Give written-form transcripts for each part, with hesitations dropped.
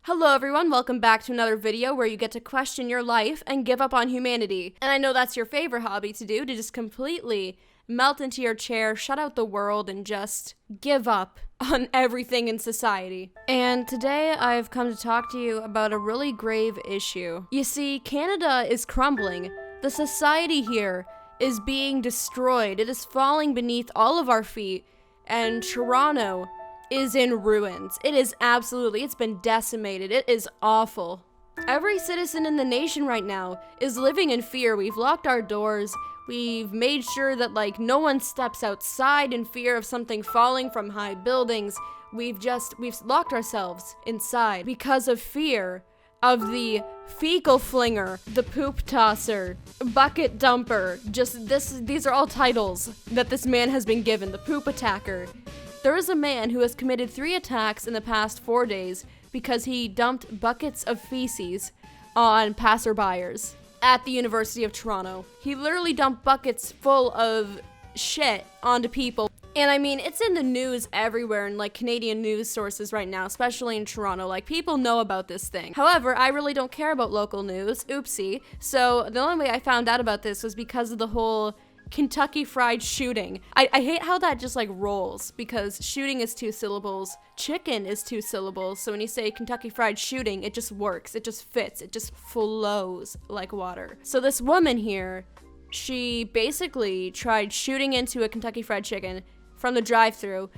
Hello everyone, welcome back to another video where you get to question your life and give up on humanity. And I know that's your favorite hobby to do, to just completely melt into your chair, shut out the world, and just give up on everything in society. And today I've come to talk to you about a really grave issue. You see, Canada is crumbling. The society here is being destroyed. It is falling beneath all of our feet. And Toronto is in ruins. It is absolutely, it's been decimated. It is awful. Every citizen in the nation right now is living in fear. We've locked our doors. We've made sure that no one steps outside in fear of something falling from high buildings. We've locked ourselves inside because of fear of the fecal flinger, the poop tosser, bucket dumper. These are all titles that this man has been given. The poop attacker. There is a man who has committed 3 attacks in the past 4 days because he dumped buckets of feces on passerbyers at the University of Toronto. He literally dumped buckets full of shit onto people. And I mean, it's in the news everywhere in Canadian news sources right now, especially in Toronto. People know about this thing. However, I really don't care about local news. Oopsie. So the only way I found out about this was because of the whole Kentucky Fried shooting. I hate how that just rolls, because shooting is 2 syllables, chicken is 2 syllables, so when you say Kentucky Fried shooting, it just works, it just fits, it just flows like water. So this woman here, she basically tried shooting into a Kentucky Fried Chicken from the drive-thru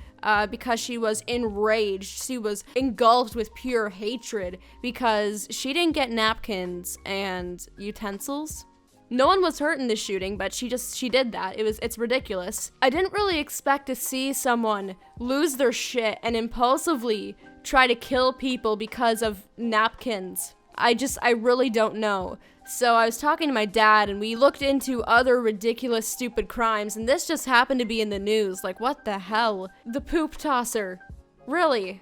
because she was enraged. She was engulfed with pure hatred because she didn't get napkins and utensils. No one was hurt in this shooting, but she did that. It's ridiculous. I didn't really expect to see someone lose their shit and impulsively try to kill people because of napkins. I really don't know. So I was talking to my dad and we looked into other ridiculous, stupid crimes, and this just happened to be in the news. What the hell? The poop tosser. Really?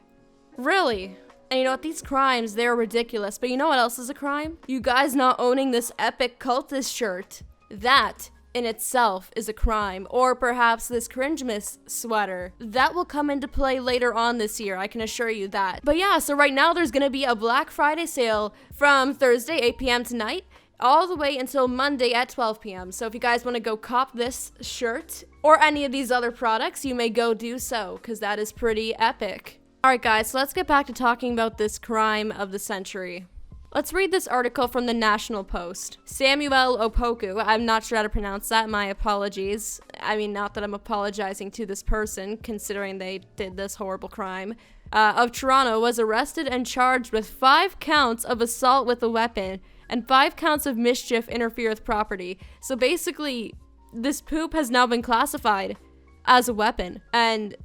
Really? And you know what? These crimes, they're ridiculous. But you know what else is a crime? You guys not owning this epic cultist shirt. That in itself is a crime. Or perhaps this Cringemas sweater. That will come into play later on this year, I can assure you that. But yeah, so right now there's gonna be a Black Friday sale from Thursday, 8 p.m. tonight, all the way until Monday at 12 p.m. So if you guys want to go cop this shirt or any of these other products, you may go do so, because that is pretty epic. Alright guys, so let's get back to talking about this crime of the century. Let's read this article from the National Post. Samuel Opoku, I'm not sure how to pronounce that, my apologies. I mean, not that I'm apologizing to this person, considering they did this horrible crime, of Toronto, was arrested and charged with 5 counts of assault with a weapon and 5 counts of mischief interfere with property. So basically, this poop has now been classified as a weapon, and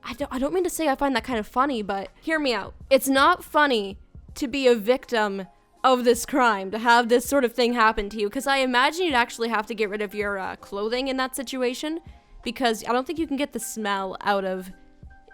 I don't mean to say I find that kind of funny, but hear me out. It's not funny to be a victim of this crime, to have this sort of thing happen to you, because I imagine you'd actually have to get rid of your clothing in that situation, because I don't think you can get the smell out of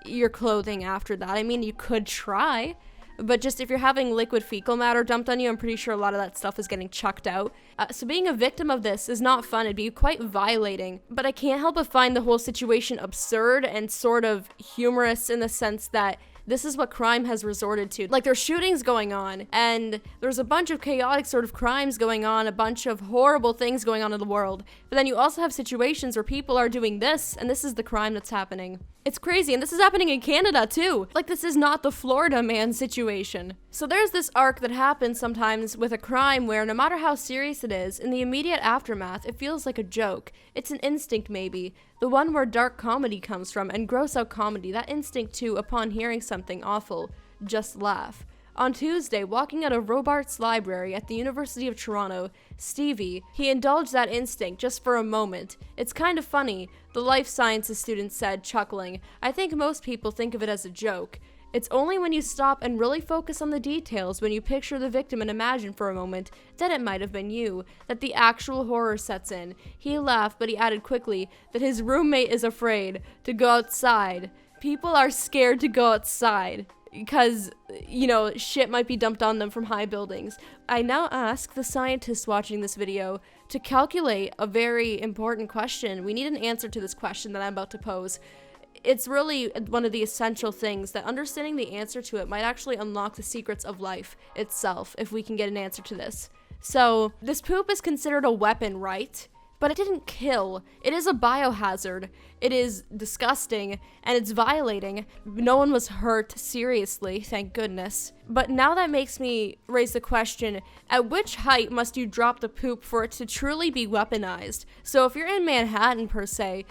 your clothing after that. I mean, you could try, but just if you're having liquid fecal matter dumped on you, I'm pretty sure a lot of that stuff is getting chucked out. So being a victim of this is not fun. It'd be quite violating. But I can't help but find the whole situation absurd and sort of humorous in the sense that this is what crime has resorted to. There's shootings going on, and there's a bunch of chaotic sort of crimes going on, a bunch of horrible things going on in the world. But then you also have situations where people are doing this, and this is the crime that's happening. It's crazy, and this is happening in Canada too. This is not the Florida man situation. So there's this arc that happens sometimes with a crime where no matter how serious it is, in the immediate aftermath, it feels like a joke. It's an instinct maybe. The one where dark comedy comes from, and gross out comedy, that instinct too, upon hearing something awful, just laugh. On Tuesday, walking out of Robarts Library at the University of Toronto, Stevie, he indulged that instinct just for a moment. It's kind of funny, the life sciences student said, chuckling. I think most people think of it as a joke. It's only when you stop and really focus on the details, when you picture the victim and imagine for a moment that it might have been you, that the actual horror sets in. He laughed, but he added quickly that his roommate is afraid to go outside. People are scared to go outside because, shit might be dumped on them from high buildings. I now ask the scientists watching this video to calculate a very important question. We need an answer to this question that I'm about to pose. it's really one of the essential things that understanding the answer to it might actually unlock the secrets of life itself if we can get an answer to this. So this poop is considered a weapon, right? But it didn't kill. It is a biohazard. It is disgusting, and it's violating. No one was hurt seriously, thank goodness. But now that makes me raise the question, at which height must you drop the poop for it to truly be weaponized? So if you're in Manhattan, per se,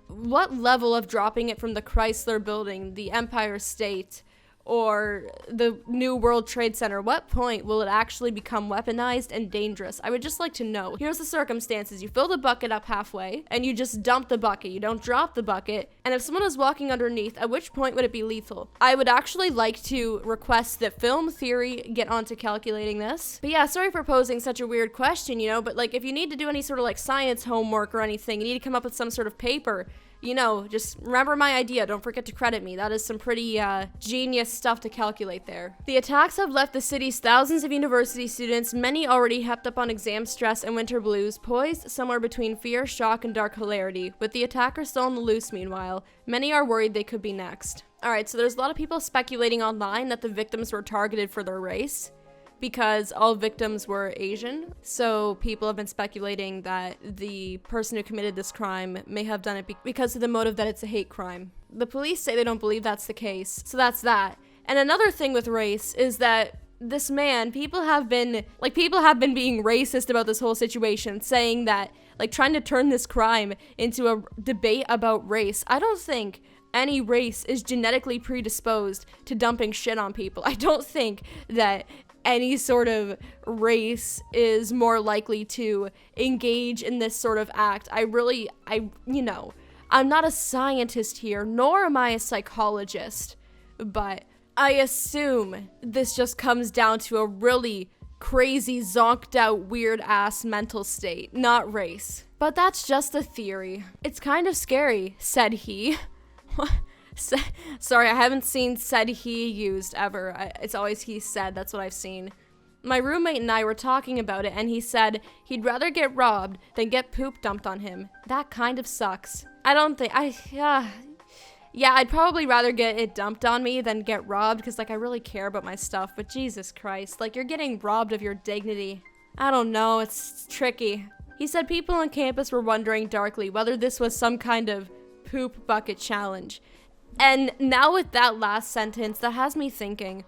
what level of dropping it from the Chrysler Building, the Empire State, or the New World Trade Center, what point will it actually become weaponized and dangerous? I would just like to know. Here's the circumstances. You fill the bucket up halfway, and you just dump the bucket. You don't drop the bucket. And if someone is walking underneath, at which point would it be lethal? I would actually like to request that Film Theory get onto calculating this. But yeah, sorry for posing such a weird question, you know, but like if you need to do any sort of like science homework or anything, you need to come up with some sort of paper, you know, just remember my idea. Don't forget to credit me. That is some pretty genius stuff to calculate there. The attacks have left the city's thousands of university students, many already hepped up on exam stress and winter blues, poised somewhere between fear, shock, and dark hilarity. With the attackers still on the loose, meanwhile, many are worried they could be next. Alright, so there's a lot of people speculating online that the victims were targeted for their race, because all victims were Asian. So people have been speculating that the person who committed this crime may have done it because of the motive that it's a hate crime. The police say they don't believe that's the case. So that's that. And another thing with race is that this man, people have been being racist about this whole situation, saying that, like, trying to turn this crime into a debate about race. I don't think any race is genetically predisposed to dumping shit on people. I don't think that any sort of race is more likely to engage in this sort of act. You know, I'm not a scientist here, nor am I a psychologist, but I assume this just comes down to a really crazy, zonked out, weird ass mental state, not race. But that's just a theory. It's kind of scary, said he. Sorry, I haven't seen said he used ever. It's always he said. That's what I've seen. My roommate and I were talking about it, and he said he'd rather get robbed than get poop dumped on him. That kind of sucks. Yeah, I'd probably rather get it dumped on me than get robbed, because, like, I really care about my stuff. But Jesus Christ, like, you're getting robbed of your dignity. I don't know, it's tricky. He said people on campus were wondering darkly whether this was some kind of poop bucket challenge. And now with that last sentence, that has me thinking,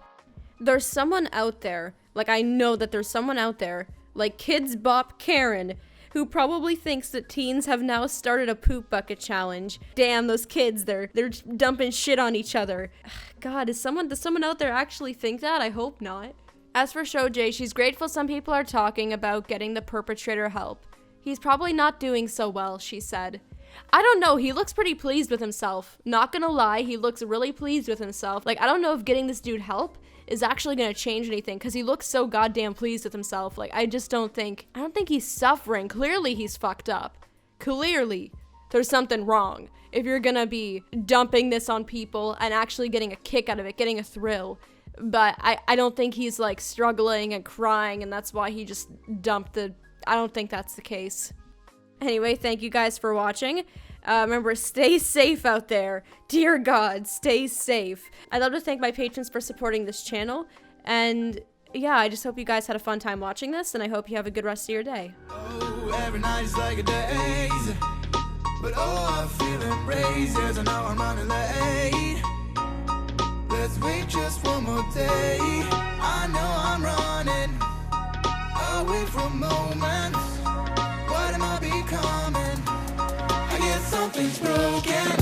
there's someone out there, like I know that there's someone out there, like Kids Bop Karen, who probably thinks that teens have now started a poop bucket challenge. Damn, those kids, they're dumping shit on each other. God, does someone out there actually think that? I hope not. As for Shojay, she's grateful some people are talking about getting the perpetrator help. He's probably not doing so well, she said. I don't know, he looks pretty pleased with himself. Not gonna lie, he looks really pleased with himself. Like, I don't know if getting this dude help is actually gonna change anything, because he looks so goddamn pleased with himself. Like, I don't think he's suffering. Clearly he's fucked up. Clearly there's something wrong if you're gonna be dumping this on people and actually getting a kick out of it, getting a thrill. But I don't think he's, like, struggling and crying, and that's why he just dumped the... I don't think that's the case. Anyway, thank you guys for watching. Remember, stay safe out there. Dear God, stay safe. I'd love to thank my patrons for supporting this channel. And yeah, I just hope you guys had a fun time watching this, and I hope you have a good rest of your day. Oh, every night is like a daze. But oh, I'm feeling crazy as I know I'm running late. Let's wait just one more day. I know I'm running away from moments. What am I becoming? I guess something's broken.